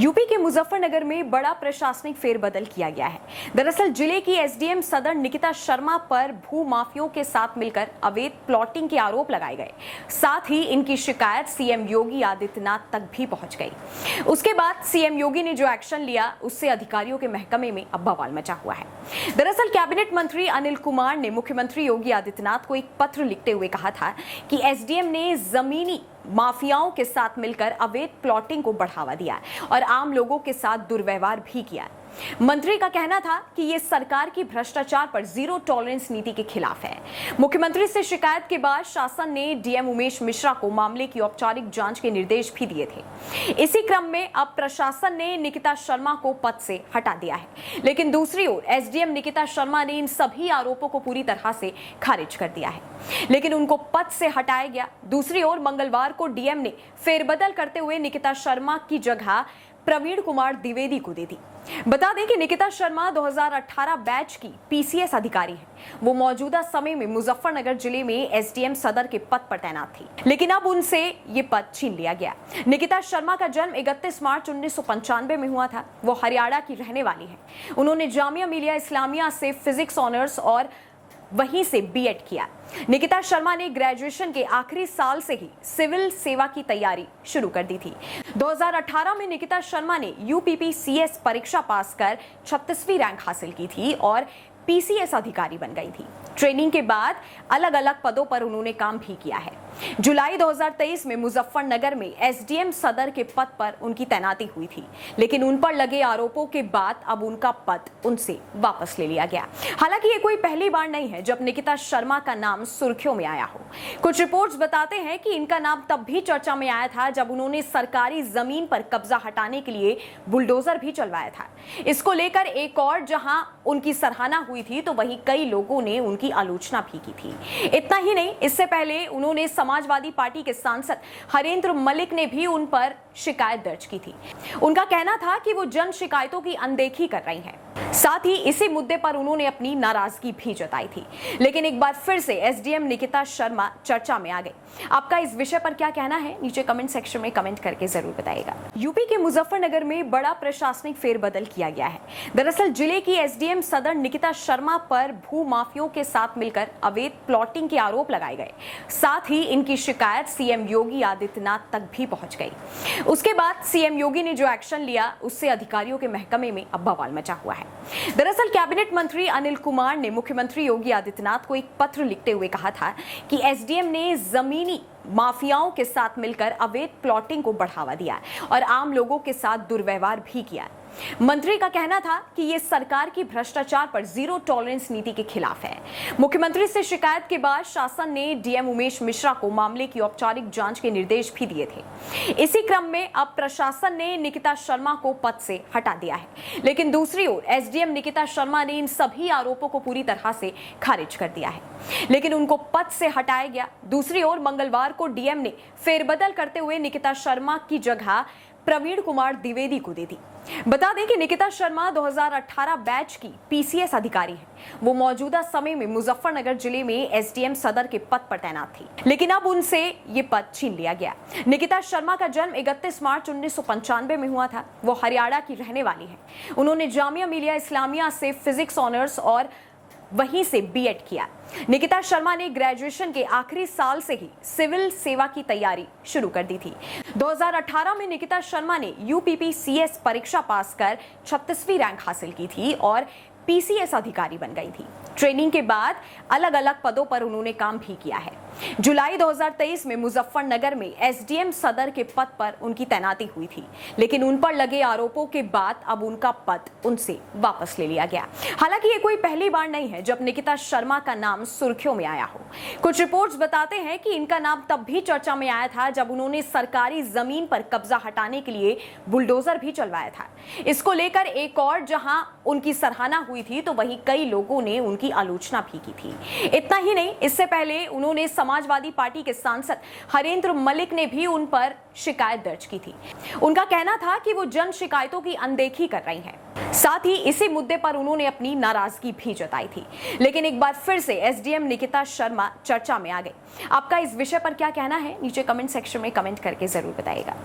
UP के मुजफ्फरनगर में बड़ा प्रशासनिक फेरबदल किया गया है। दरअसल जिले की एसडीएम सदर निकिता शर्मा पर भू माफियों के साथ मिलकर अवैध प्लॉटिंग के आरोप लगाए गए। साथ ही इनकी शिकायत सीएम योगी आदित्यनाथ तक भी पहुंच गई। उसके बाद सीएम योगी ने जो एक्शन लिया उससे अधिकारियों के महकमे में अब बवाल मचा हुआ है। दरअसल कैबिनेट मंत्री अनिल कुमार ने मुख्यमंत्री योगी आदित्यनाथ को एक पत्र लिखते हुए कहा था कि एसडीएम ने जमीनी माफियाओं के साथ मिलकर अवैध प्लॉटिंग को बढ़ावा दिया और आम लोगों के साथ दुर्व्यवहार भी किया। मंत्री का कहना था कि ये सरकार की भ्रष्टाचार पर जीरो टॉलरेंस नीति के खिलाफ है। मुख्यमंत्री से शिकायत के बाद शासन ने डीएम उमेश मिश्रा को मामले की औपचारिक जांच के निर्देश भी दिए थे। इसी क्रम में अब प्रशासन ने निकिता शर्मा को पद से हटा दिया है, लेकिन दूसरी ओर एसडीएम निकिता शर्मा ने इन सभी आरोपों को पूरी तरह से खारिज कर दिया है, लेकिन उनको पद से हटाया गया। दूसरी ओर मंगलवार को डीएम ने फेरबदल करते हुए निकिता शर्मा की जगह प्रवीण कुमार द्विवेदी को दे दी। बता दें कि निकिता शर्मा 2018 बैच की पीसीएस अधिकारी है। वो मौजूदा समय में मुजफ्फरनगर जिले में एसडीएम सदर के पद पर तैनात थी, लेकिन अब उनसे ये पद छीन लिया गया। निकिता शर्मा का जन्म 31 मार्च 1995 में हुआ था। वो हरियाणा की रहने वाली है। उन्होंने जामिया मिलिया इस्लामिया से फिजिक्स ऑनर्स और वहीं से बीएड किया। निकिता शर्मा ने ग्रेजुएशन के आखिरी साल से ही सिविल सेवा की तैयारी शुरू कर दी थी। 2018 में निकिता शर्मा ने यूपीपीसीएस परीक्षा पास कर 36वीं रैंक हासिल की थी और पीसीएस अधिकारी बन गई थी। ट्रेनिंग के बाद अलग अलग पदों पर उन्होंने काम भी किया है। जुलाई 2023 में मुजफ्फरनगर में एसडीएम सदर के पद पर उनकी तैनाती हुई थी, लेकिन उन पर लगे आरोपों के बाद अब उनका पद उनसे वापस ले लिया गया। हालांकि ये कोई पहली बार नहीं है जब निकिता शर्मा का नाम सुर्खियों में आया हो। कुछ रिपोर्ट्स बताते हैं कि इनका नाम तब भी चर्चा में आया था जब उन्होंने सरकारी जमीन पर कब्जा हटाने के लिए बुलडोजर भी चलवाया था। इसको लेकर एक और जहां उनकी सराहना हुई थी तो वहीं कई लोगों ने उनकी आलोचना भी की थी। इतना ही नहीं, इससे पहले उन्होंने समाजवादी पार्टी के सांसद हरेंद्र मलिक ने भी उन पर शिकायत दर्ज की थी। उनका कहना था कि वो जन शिकायतों की अनदेखी कर रही हैं। साथ ही इसी मुद्दे पर उन्होंने अपनी नाराजगी भी जताई थी, लेकिन एक बार फिर से एसडीएम निकिता शर्मा चर्चा में आ गई। आपका इस विषय पर क्या कहना है, नीचे कमेंट सेक्शन में कमेंट करके जरूर बताइएगा। यूपी के मुजफ्फरनगर में बड़ा प्रशासनिक फेरबदल किया गया है। दरअसल जिले की एसडीएम सदर निकिता शर्मा पर भू माफियों के साथ मिलकर अवैध प्लॉटिंग के आरोप लगाए गए। साथ ही इनकी शिकायत सीएम योगी आदित्यनाथ तक भी पहुंच गई। उसके बाद सीएम योगी ने जो एक्शन लिया उससे अधिकारियों के महकमे में अब बवाल मचा हुआ है। दरअसल कैबिनेट मंत्री अनिल कुमार ने मुख्यमंत्री योगी आदित्यनाथ को एक पत्र लिखते हुए कहा था कि एसडीएम ने जमीनी माफियाओं के साथ मिलकर अवैध प्लॉटिंग को बढ़ावा दिया और आम लोगों के साथ दुर्व्यवहार भी किया। मंत्री का कहना था कि ये सरकार की भ्रष्टाचार पर जीरो टॉलरेंस नीति के खिलाफ है। मुख्यमंत्री से शिकायत के बाद शासन ने डीएम उमेश मिश्रा को मामले की औपचारिक जांच के निर्देश भी दिए थे। इसी क्रम में अब प्रशासन ने निकिता शर्मा को पद से हटा दिया है, लेकिन दूसरी ओर एसडीएम निकिता शर्मा ने इन सभी आरोपों को पूरी तरह से खारिज कर दिया है, लेकिन उनको पद से हटाया गया। दूसरी ओर मंगलवार को डीएम ने फेरबदल करते हुए निकिता शर्मा की जगह प्रवीण कुमार द्विवेदी को दे दी। बता दें कि निकिता शर्मा 2018 बैच की पीसीएस अधिकारी है। वो मौजूदा समय में मुजफ्फरनगर जिले में एसडीएम सदर के पद पर तैनात थी, लेकिन अब उनसे ये पद छीन लिया गया। निकिता शर्मा का जन्म 31 मार्च 1995 में हुआ था। वो हरियाणा की रहने वाली है। उन्होंने जामिया मिलिया इस्लामिया से फिजिक्स ऑनर्स और वहीं से बीएड किया। निकिता शर्मा ने ग्रेजुएशन के आखिरी साल से ही सिविल सेवा की तैयारी शुरू कर दी थी। 2018 में निकिता शर्मा ने यूपीपीसीएस परीक्षा पास कर 36वीं रैंक हासिल की थी और पीसीएस अधिकारी बन गई थी। ट्रेनिंग के बाद अलग अलग पदों पर उन्होंने काम भी किया है। जुलाई 2023 में मुजफ्फरनगर में एसडीएम सदर के पद पर उनकी तैनाती हुई थी, लेकिन उन पर लगे आरोपों के बाद अब उनका पद उनसे वापस ले लिया गया। हालांकि ये कोई पहली बार नहीं है जब निकिता शर्मा का नाम सुर्खियों में आया हो। कुछ रिपोर्ट्स बताते हैं कि इनका नाम तब भी चर्चा में आया था जब उन्होंने सरकारी जमीन पर कब्जा हटाने के लिए बुलडोजर भी चलवाया था। इसको लेकर एक और जहां उनकी सराहना हुई थी तो वहीं कई लोगों ने उनकी आलोचना भी की थी। इतना ही नहीं, इससे पहले उन्होंने समाजवादी पार्टी के सांसद हरेंद्र मलिक ने भी उन पर शिकायत दर्ज की थी। उनका कहना था कि वो जन शिकायतों की अनदेखी कर रही हैं। साथ ही इसी मुद्दे पर उन्होंने अपनी नाराजगी भी जताई थी, लेकिन एक बार फिर से एसडीएम निकिता शर्मा चर्चा में आ गई। आपका इस विषय पर क्या कहना है, नीचे कमेंट सेक्शन में कमेंट करके जरूर बताइएगा।